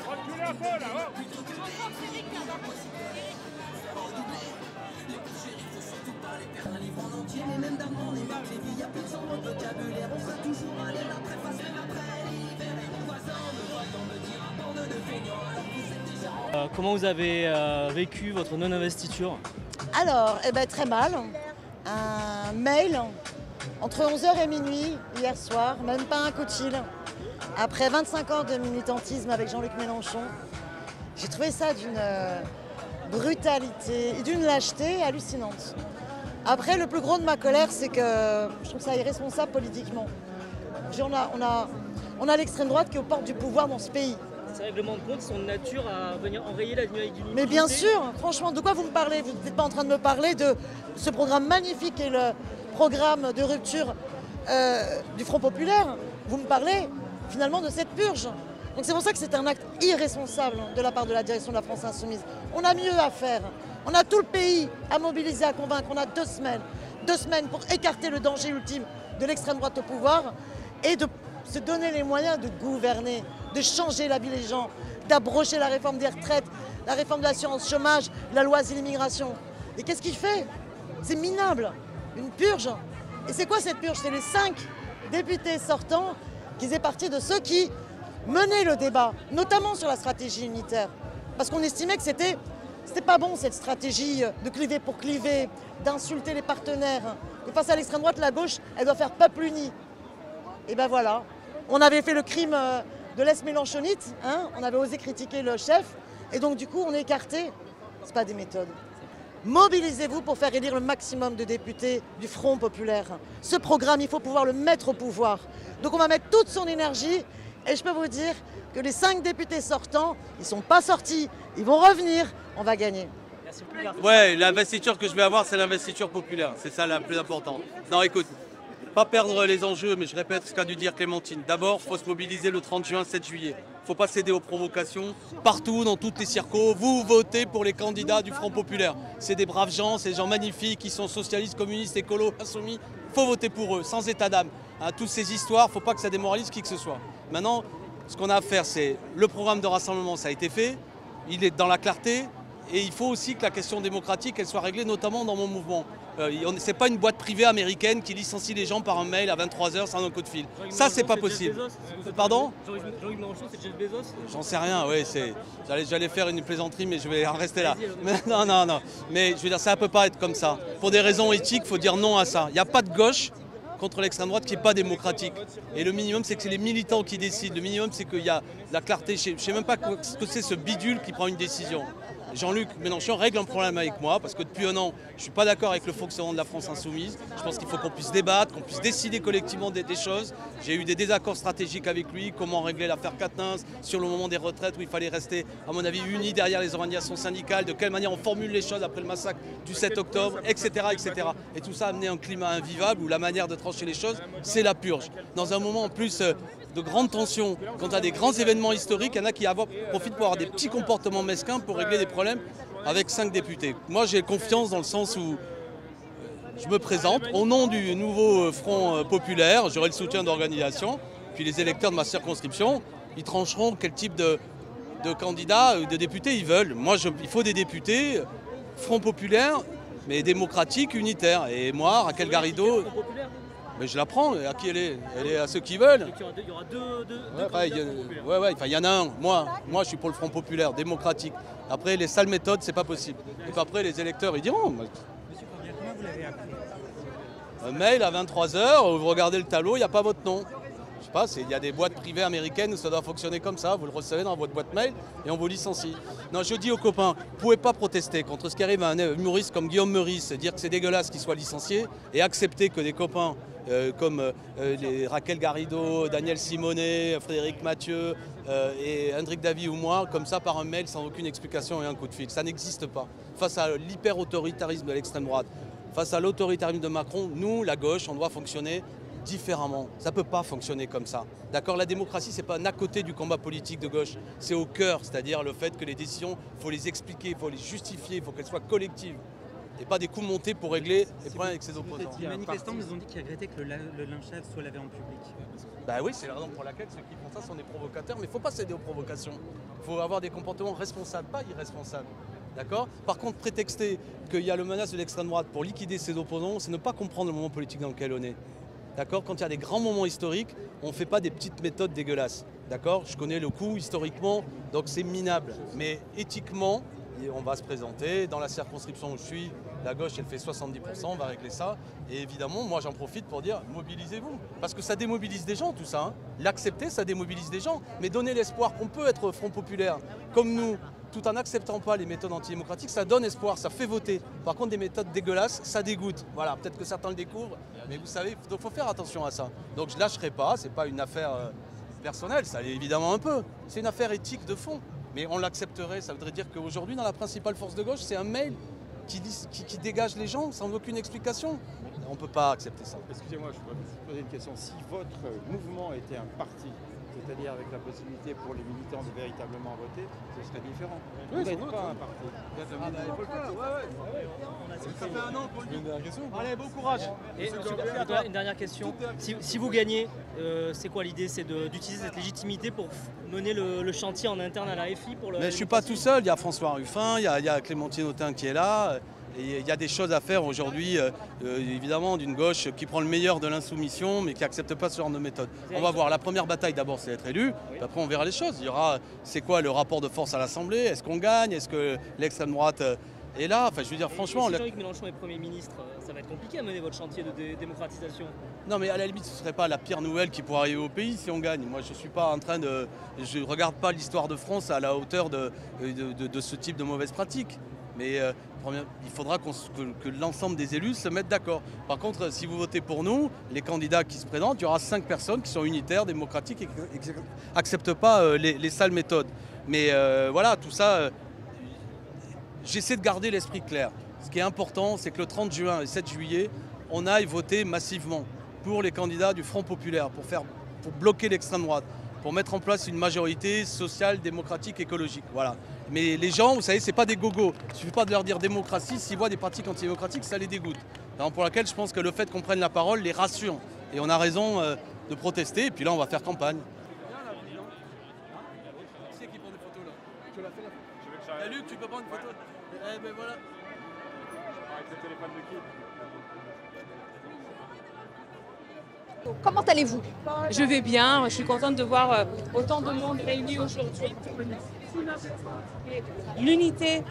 Reculez un peu là, oh. Comment vous avez vécu votre non-investiture? Alors, eh ben, très mal. Un mail entre 11 h et minuit hier soir, même pas un coup de fil. Après 25 ans de militantisme avec Jean-Luc Mélenchon, j'ai trouvé ça d'une brutalité et d'une lâcheté hallucinante. Après, le plus gros de ma colère, c'est que je trouve ça irresponsable politiquement. On a l'extrême droite qui est aux portes du pouvoir dans ce pays. Ces règlements de compte sont de nature à venir enrayer la dynamique d'unité. Mais bien sûr, franchement, de quoi vous me parlez? Vous n'êtes pas en train de me parler de ce programme magnifique qui est le programme de rupture du Front Populaire. Vous me parlez finalement de cette purge. Donc c'est pour ça que c'est un acte irresponsable de la part de la direction de la France Insoumise. On a mieux à faire. On a tout le pays à mobiliser, à convaincre. On a 2 semaines. 2 semaines pour écarter le danger ultime de l'extrême droite au pouvoir et de se donner les moyens de gouverner, de changer la vie des gens, d'abroger la réforme des retraites, la réforme de l'assurance chômage, la loi sur l'immigration. Et qu'est-ce qu'il fait? C'est minable, une purge. Et c'est quoi cette purge? C'est les 5 députés sortants qui faisaient partie de ceux qui menaient le débat, notamment sur la stratégie unitaire. Parce qu'on estimait que c'était pas bon cette stratégie de cliver pour cliver, d'insulter les partenaires. Et face à l'extrême droite, la gauche, elle doit faire peuple uni. Et ben voilà, on avait fait le crime de l'Est mélenchonite, hein, on avait osé critiquer le chef, et donc du coup on est écarté. C'est pas des méthodes. Mobilisez-vous pour faire élire le maximum de députés du Front Populaire. Ce programme, il faut pouvoir le mettre au pouvoir. Donc on va mettre toute son énergie, et je peux vous dire que les 5 députés sortants, ils ne sont pas sortis, ils vont revenir, on va gagner. Merci beaucoup. Ouais, l'investiture que je vais avoir, c'est l'investiture populaire. C'est ça la plus importante. Non, écoute, pas perdre les enjeux, mais je répète ce qu'a dû dire Clémentine. D'abord, il faut se mobiliser le 30 juin, 7 juillet. Il ne faut pas céder aux provocations. Partout, dans toutes les circos, vous votez pour les candidats du Front Populaire. C'est des braves gens, c'est des gens magnifiques, qui sont socialistes, communistes, écolos, insoumis. Il faut voter pour eux, sans état d'âme. Hein, toutes ces histoires, il ne faut pas que ça démoralise qui que ce soit. Maintenant, ce qu'on a à faire, c'est le programme de rassemblement, ça a été fait. Il est dans la clarté. Et il faut aussi que la question démocratique, elle soit réglée, notamment dans mon mouvement. Ce n'est pas une boîte privée américaine qui licencie les gens par un mail à 23 h sans un coup de fil. Ça, c'est pas possible. Pardon? Jean-Luc Mélenchon, c'est Jeff Bezos? J'en sais rien, oui. J'allais faire une plaisanterie, mais je vais en rester là. Mais, non. Mais je veux dire, ça ne peut pas être comme ça. Pour des raisons éthiques, il faut dire non à ça. Il n'y a pas de gauche contre l'extrême droite qui n'est pas démocratique. Et le minimum, c'est que c'est les militants qui décident. Le minimum, c'est qu'il y a la clarté. Je ne sais même pas ce que c'est ce bidule qui prend une décision. Jean-Luc Mélenchon règle un problème avec moi parce que depuis un an, je ne suis pas d'accord avec le fonctionnement de la France Insoumise. Je pense qu'il faut qu'on puisse débattre, qu'on puisse décider collectivement des choses. J'ai eu des désaccords stratégiques avec lui, comment régler l'affaire Quatennens sur le moment des retraites où il fallait rester, à mon avis, unis derrière les organisations syndicales, de quelle manière on formule les choses après le massacre du 7 octobre, etc. etc. Et tout ça a amené un climat invivable où la manière de trancher les choses, c'est la purge. Dans un moment en plus de grande tension, quand à des grands événements historiques, il y en a qui profitent pour avoir des petits comportements mesquins pour régler des problèmes avec 5 députés. Moi, j'ai confiance dans le sens où je me présente au nom du nouveau Front Populaire, j'aurai le soutien d'organisations, puis les électeurs de ma circonscription, ils trancheront quel type de candidats, de députés ils veulent. Moi, il faut des députés Front Populaire, mais démocratiques, unitaires. Et moi, Raquel Garrido... Mais je la prends, à qui elle est? Elle est à ceux qui veulent. Il y aura deux il y en a un. Moi, je suis pour le Front Populaire, démocratique. Après, les sales méthodes, c'est pas possible. Et puis après, les électeurs, ils diront. Un mail à 23 h, vous regardez le tableau, il n'y a pas votre nom. Je sais pas, il y a des boîtes privées américaines où ça doit fonctionner comme ça. Vous le recevez dans votre boîte mail et on vous licencie. Non, je dis aux copains, vous ne pouvez pas protester contre ce qui arrive à un humoriste comme Guillaume Meurice, dire que c'est dégueulasse qu'il soit licencié et accepter que des copains comme Raquel Garrido, Daniel Simonet, Frédéric Mathieu et Hendrik Davy ou moi, comme ça par un mail sans aucune explication et un coup de fil. Ça n'existe pas. Face à l'hyper-autoritarisme de l'extrême droite, face à l'autoritarisme de Macron, nous, la gauche, on doit fonctionner différemment. Ça ne peut pas fonctionner comme ça. D'accord? La démocratie, ce n'est pas un à côté du combat politique de gauche. C'est au cœur, c'est-à-dire le fait que les décisions, il faut les expliquer, il faut les justifier, il faut qu'elles soient collectives. et pas des coups montés pour régler les problèmes avec ses opposants. Les manifestants nous ont dit qu'ils regrettaient que le lynchage soit lavé en public. Bah oui, c'est la raison pour laquelle ceux qui font ça sont des provocateurs, mais il ne faut pas céder aux provocations. Il faut avoir des comportements responsables, pas irresponsables. D'accord ? Par contre, prétexter qu'il y a le menace de l'extrême droite pour liquider ses opposants, c'est ne pas comprendre le moment politique dans lequel on est. D'accord ? Quand il y a des grands moments historiques, on ne fait pas des petites méthodes dégueulasses. D'accord ? Je connais le coup historiquement, donc c'est minable. Mais éthiquement, on va se présenter. Dans la circonscription où je suis, la gauche, elle fait 70%, on va régler ça. Et évidemment, moi, j'en profite pour dire, mobilisez-vous. Parce que ça démobilise des gens, tout ça. Hein. L'accepter, ça démobilise des gens. Mais donner l'espoir qu'on peut être Front populaire, comme nous, tout en n'acceptant pas les méthodes antidémocratiques, ça donne espoir, ça fait voter. Par contre, des méthodes dégueulasses, ça dégoûte. Voilà, peut-être que certains le découvrent, mais vous savez, donc faut faire attention à ça. Donc je ne lâcherai pas, c'est pas une affaire personnelle, ça l'est évidemment un peu. C'est une affaire éthique de fond. Mais on l'accepterait, ça voudrait dire qu'aujourd'hui, dans la principale force de gauche, c'est un mail qui dégage les gens sans aucune explication. On ne peut pas accepter ça. Excusez-moi, je voudrais vous poser une question. Si votre mouvement était un parti, c'est-à-dire avec la possibilité pour les militants de véritablement voter, ce serait différent. Vous n'êtes pas un parti. Il faut le faire, Ça fait un an qu'on le dit. Allez, bon courage. Et une dernière question. Si vous gagnez, c'est quoi l'idée? C'est d'utiliser cette légitimité pour mener le chantier en interne à la FI pour le. Mais je ne suis pas tout seul, il y a François Ruffin, il y a Clémentine Autain qui est là. Et il y a des choses à faire aujourd'hui, évidemment, d'une gauche qui prend le meilleur de l'insoumission, mais qui n'accepte pas ce genre de méthode. On va voir. La première bataille, d'abord, c'est d'être élu. Puis après, on verra les choses. Il y aura, c'est quoi le rapport de force à l'Assemblée? Est-ce qu'on gagne? Est-ce que l'extrême droite est là? Enfin, je veux dire, franchement. Si Jean-Luc Mélenchon est Premier ministre, ça va être compliqué à mener votre chantier de démocratisation. Non, mais à la limite, ce ne serait pas la pire nouvelle qui pourrait arriver au pays si on gagne. Moi, je ne suis pas en train de. Je ne regarde pas l'histoire de France à la hauteur de ce type de mauvaises pratiques. Mais il faudra que l'ensemble des élus se mettent d'accord. Par contre, si vous votez pour nous, les candidats qui se présentent, il y aura 5 personnes qui sont unitaires, démocratiques et qui n'acceptent pas les sales méthodes. Mais voilà, tout ça, j'essaie de garder l'esprit clair. Ce qui est important, c'est que le 30 juin et 7 juillet, on aille voter massivement pour les candidats du Front populaire, pour bloquer l'extrême droite, pour mettre en place une majorité sociale, démocratique, écologique. Voilà. Mais les gens, vous savez, c'est pas des gogos. Il ne suffit pas de leur dire démocratie, s'ils voient des pratiques antidémocratiques, ça les dégoûte. Alors pour laquelle je pense que le fait qu'on prenne la parole les rassure. Et on a raison de protester, et puis là on va faire campagne. Qui c'est qui prend des photos là? Tu l'as fait là? Luc, tu peux prendre une photo? Eh ben voilà. Avec le téléphone de qui? Comment allez-vous? Je vais bien, je suis contente de voir autant de monde réuni aujourd'hui. L'unité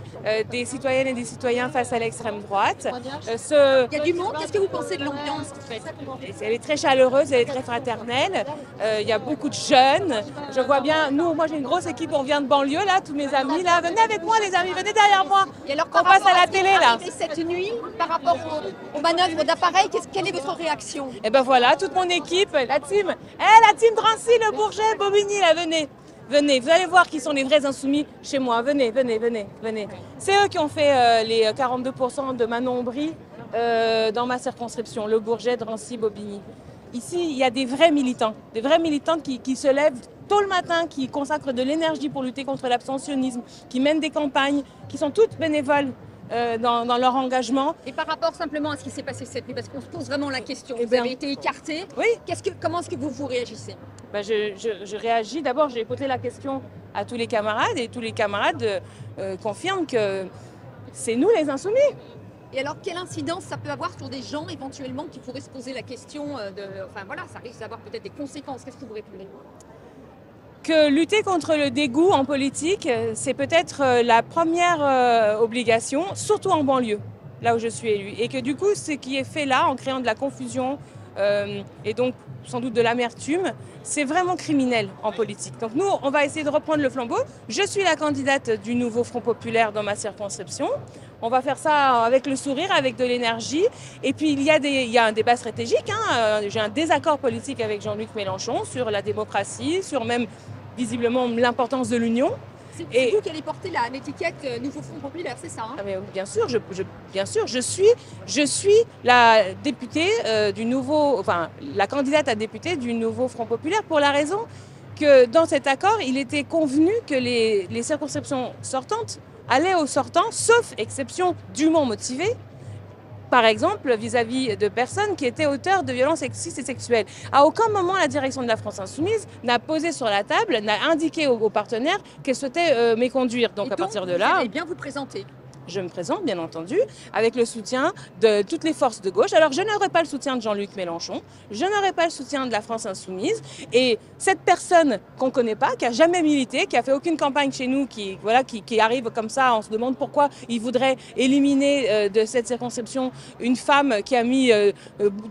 des citoyennes et des citoyens face à l'extrême droite. Il y a du monde, qu'est-ce que vous pensez de l'ambiance en fait? Elle est très chaleureuse, elle est très fraternelle. Il y a beaucoup de jeunes. Je vois bien, moi j'ai une grosse équipe, on vient de banlieue là, tous mes amis là. Venez avec moi les amis, venez derrière moi. Et alors, on passe à la télé là. Cette nuit, par rapport aux manœuvres d'appareil, quelle est votre réaction? Et ben voilà, toute mon équipe, la team. La team Drancy, Le Bourget, Bobigny là, venez. Venez, vous allez voir qui sont les vrais insoumis chez moi. Venez. C'est eux qui ont fait les 42% de Manon Aubry dans ma circonscription, Le Bourget, Drancy, Bobigny. Ici, il y a des vrais militants qui se lèvent tôt le matin, qui consacrent de l'énergie pour lutter contre l'abstentionnisme, qui mènent des campagnes, qui sont toutes bénévoles dans leur engagement. Et par rapport simplement à ce qui s'est passé cette nuit, parce qu'on se pose vraiment la question, vous avez été écarté, oui. Comment est-ce que vous réagissez? Je réagis. D'abord, j'ai posé la question à tous les camarades et tous les camarades confirment que c'est nous les insoumis. Et alors, quelle incidence ça peut avoir sur des gens éventuellement qui pourraient se poser la question Enfin voilà, ça risque d'avoir peut-être des conséquences. Qu'est-ce que vous répondez? Que lutter contre le dégoût en politique, c'est peut-être la première obligation, surtout en banlieue, là où je suis élue. Et que du coup, ce qui est fait là, en créant de la confusion et donc sans doute de l'amertume, c'est vraiment criminel en politique. Donc nous, on va essayer de reprendre le flambeau. Je suis la candidate du nouveau Front populaire dans ma circonscription. On va faire ça avec le sourire, avec de l'énergie. Et puis il y a un débat stratégique. J'ai un désaccord politique avec Jean-Luc Mélenchon sur la démocratie, sur même visiblement l'importance de l'union. C'est vous qui allez porter l'étiquette Nouveau Front populaire, c'est ça hein? Mais bien sûr, je suis la députée la candidate à députée du nouveau Front populaire pour la raison que dans cet accord, il était convenu que les circonscriptions sortantes allaient aux sortants, sauf exception dûment motivée, par exemple, vis-à-vis de personnes qui étaient auteurs de violences sexistes et sexuelles. À aucun moment, la direction de la France Insoumise n'a posé sur la table, n'a indiqué aux partenaires qu'elle souhaitait m'éconduire. Donc, à partir de là, vous allez bien vous présenter. je me présente, bien entendu, avec le soutien de toutes les forces de gauche. Alors, je n'aurai pas le soutien de Jean-Luc Mélenchon, je n'aurai pas le soutien de la France Insoumise. Et cette personne qu'on ne connaît pas, qui n'a jamais milité, qui n'a fait aucune campagne chez nous, qui arrive comme ça, on se demande pourquoi il voudrait éliminer de cette circonscription une femme qui a mis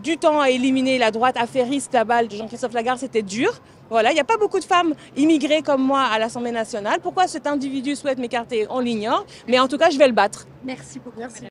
du temps à éliminer la droite affairiste là-bas de Jean-Christophe Lagarde, c'était dur. Voilà, il n'y a pas beaucoup de femmes immigrées comme moi à l'Assemblée nationale. Pourquoi cet individu souhaite m'écarter, on l'ignore. Mais en tout cas, je vais le battre. Merci beaucoup. Merci.